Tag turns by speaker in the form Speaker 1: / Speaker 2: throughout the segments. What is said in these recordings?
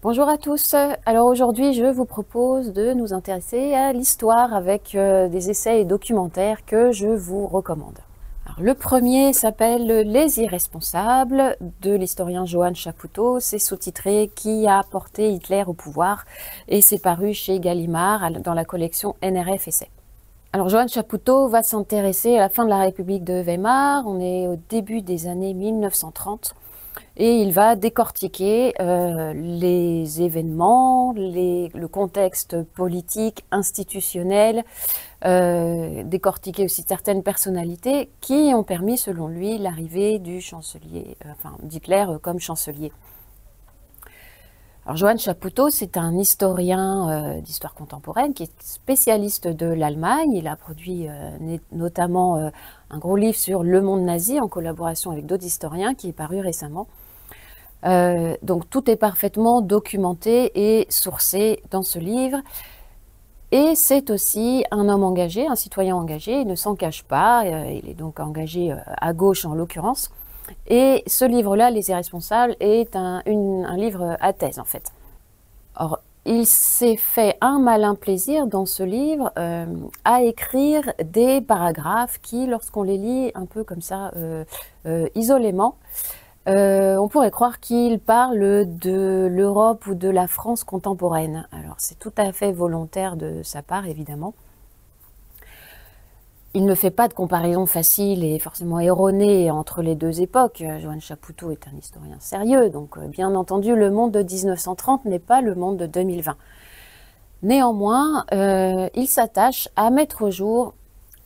Speaker 1: Bonjour à tous. Alors aujourd'hui, je vous propose de nous intéresser à l'histoire avec des essais et documentaires que je vous recommande. Alors, le premier s'appelle Les Irresponsables de l'historien Johann Chapoutot. C'est sous-titré Qui a porté Hitler au pouvoir et c'est paru chez Gallimard dans la collection NRF Essais. Alors Johann Chapoutot va s'intéresser à la fin de la République de Weimar. On est au début des années 1930. Et il va décortiquer les événements, le contexte politique, institutionnel, décortiquer aussi certaines personnalités qui ont permis, selon lui, l'arrivée du chancelier, d'Hitler comme chancelier. Alors Johann Chapoutot, c'est un historien d'histoire contemporaine qui est spécialiste de l'Allemagne. Il a produit notamment un gros livre sur le monde nazi en collaboration avec d'autres historiens qui est paru récemment. Donc tout est parfaitement documenté et sourcé dans ce livre. Et c'est aussi un homme engagé, un citoyen engagé, il ne s'en cache pas, il est donc engagé à gauche en l'occurrence. Et ce livre-là, Les Irresponsables, est un livre à thèse en fait. Or, il s'est fait un malin plaisir dans ce livre à écrire des paragraphes qui, lorsqu'on les lit un peu comme ça, isolément, on pourrait croire qu'il parle de l'Europe ou de la France contemporaine. Alors c'est tout à fait volontaire de sa part, évidemment. Il ne fait pas de comparaison facile et forcément erronée entre les deux époques. Johann Chapoutot est un historien sérieux, donc bien entendu, le monde de 1930 n'est pas le monde de 2020. Néanmoins, il s'attache à mettre au jour,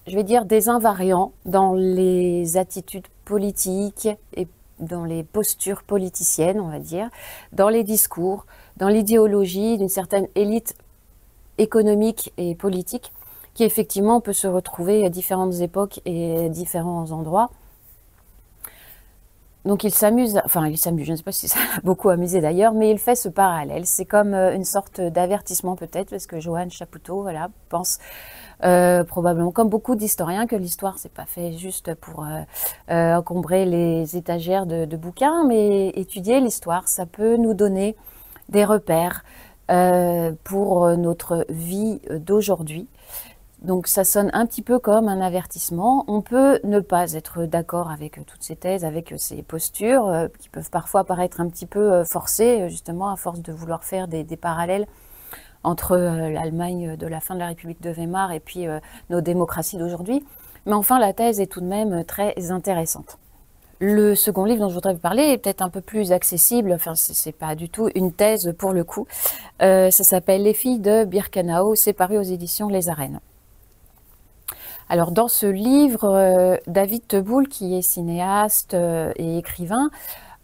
Speaker 1: je vais dire, des invariants dans les attitudes politiques et dans les postures politiciennes, on va dire, dans les discours, dans l'idéologie d'une certaine élite économique et politique qui effectivement peut se retrouver à différentes époques et à différents endroits. Donc il s'amuse, je ne sais pas si ça l'a beaucoup amusé d'ailleurs, mais il fait ce parallèle. C'est comme une sorte d'avertissement peut-être, parce que Johann Chapoutot pense probablement, comme beaucoup d'historiens, que l'histoire, c'est pas fait juste pour encombrer les étagères de bouquins, mais étudier l'histoire, ça peut nous donner des repères pour notre vie d'aujourd'hui. Donc ça sonne un petit peu comme un avertissement. On peut ne pas être d'accord avec toutes ces thèses, avec ces postures qui peuvent parfois paraître un petit peu forcées, justement à force de vouloir faire des parallèles entre l'Allemagne de la fin de la République de Weimar et puis nos démocraties d'aujourd'hui. Mais enfin, la thèse est tout de même très intéressante. Le second livre dont je voudrais vous parler est peut-être un peu plus accessible, enfin c'est pas du tout une thèse pour le coup. Ça s'appelle Les filles de Birkenau, c'est paru aux éditions Les Arènes. Alors dans ce livre, David Teboul, qui est cinéaste et écrivain,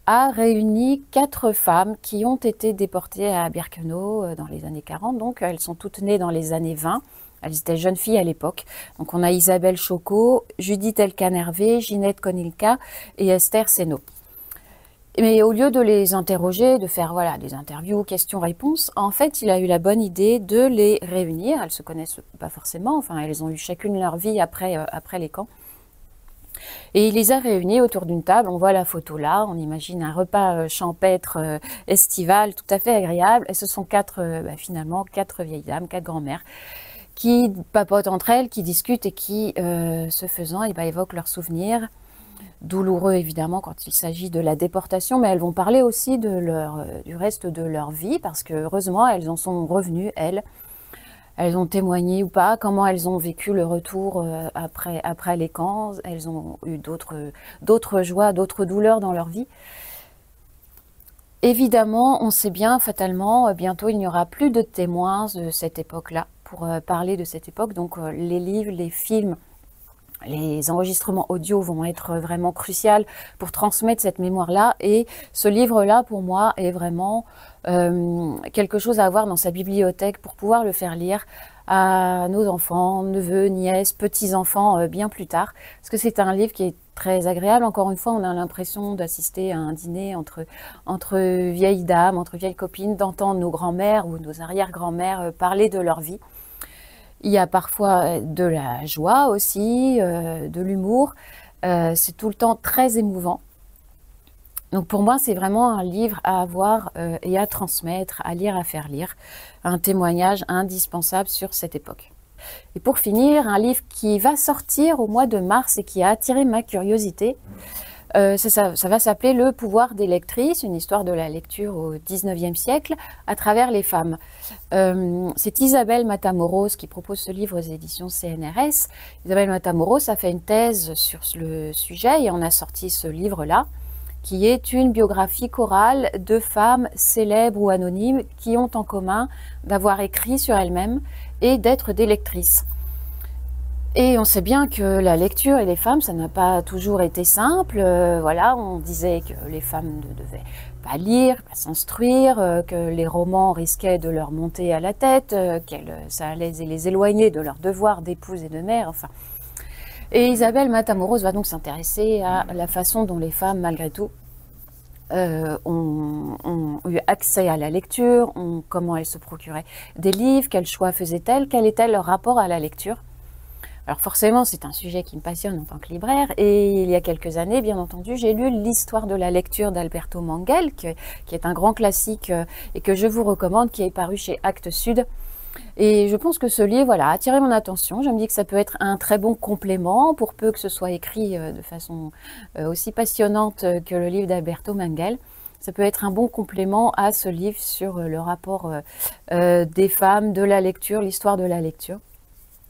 Speaker 1: a réuni 4 femmes qui ont été déportées à Birkenau dans les années 40. Donc elles sont toutes nées dans les années 20. Elles étaient jeunes filles à l'époque. Donc on a Isabelle Choco, Judith Elkann-Hervé, Ginette Konilka et Esther Seno. Mais au lieu de les interroger, de faire des interviews, questions-réponses, en fait, il a eu la bonne idée de les réunir. Elles se connaissent pas forcément, enfin, elles ont eu chacune leur vie après les camps. Et il les a réunies autour d'une table. On voit la photo là, on imagine un repas champêtre estival, tout à fait agréable. Et ce sont finalement quatre vieilles dames, 4 grand-mères, qui papotent entre elles, qui discutent et qui, ce faisant, évoquent leurs souvenirs. Douloureux évidemment quand il s'agit de la déportation, mais elles vont parler aussi du reste de leur vie, parce que heureusement elles en sont revenues, elles ont témoigné ou pas, comment elles ont vécu le retour après les camps, elles ont eu d'autres joies, d'autres douleurs dans leur vie. Évidemment, on sait bien, fatalement, bientôt il n'y aura plus de témoins de cette époque-là, pour parler de cette époque, donc les livres, les films, les enregistrements audio vont être vraiment cruciaux pour transmettre cette mémoire-là. Et ce livre-là, pour moi, est vraiment quelque chose à avoir dans sa bibliothèque pour pouvoir le faire lire à nos enfants, neveux, nièces, petits-enfants bien plus tard. Parce que c'est un livre qui est très agréable. Encore une fois, on a l'impression d'assister à un dîner entre vieilles dames, entre vieilles copines, d'entendre nos grands-mères ou nos arrière-grand-mères parler de leur vie. Il y a parfois de la joie aussi, de l'humour. C'est tout le temps très émouvant. Donc pour moi, c'est vraiment un livre à avoir et à transmettre, à lire, à faire lire. Un témoignage indispensable sur cette époque. Et pour finir, un livre qui va sortir au mois de mars et qui a attiré ma curiosité. Ça va s'appeler Le pouvoir des lectrices, une histoire de la lecture au XIXe siècle à travers les femmes. C'est Isabelle Matamoros qui propose ce livre aux éditions CNRS. Isabelle Matamoros a fait une thèse sur le sujet et on a sorti ce livre-là, qui est une biographie chorale de femmes célèbres ou anonymes qui ont en commun d'avoir écrit sur elles-mêmes et d'être des lectrices. Et on sait bien que la lecture et les femmes, ça n'a pas toujours été simple. Voilà, on disait que les femmes ne devaient pas lire, pas s'instruire, que les romans risquaient de leur monter à la tête, ça allait les éloigner de leurs devoirs d'épouse et de mère, enfin. Et Isabelle Matamoros va donc s'intéresser à la façon dont les femmes, malgré tout, ont eu accès à la lecture, comment elles se procuraient des livres, quels choix faisaient-elles, quel était leur rapport à la lecture. Alors forcément, c'est un sujet qui me passionne en tant que libraire, et il y a quelques années, bien entendu, j'ai lu l'histoire de la lecture d'Alberto Manguel, qui est un grand classique et que je vous recommande, qui est paru chez Actes Sud. Et je pense que ce livre, voilà, a attiré mon attention. Je me dis que ça peut être un très bon complément, pour peu que ce soit écrit de façon aussi passionnante que le livre d'Alberto Manguel. Ça peut être un bon complément à ce livre sur le rapport des femmes, de la lecture, l'histoire de la lecture.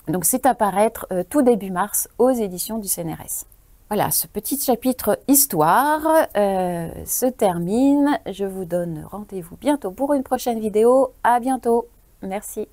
Speaker 1: Donc c'est à paraître tout début mars aux éditions du CNRS. Voilà, ce petit chapitre histoire se termine. Je vous donne rendez-vous bientôt pour une prochaine vidéo. À bientôt. Merci.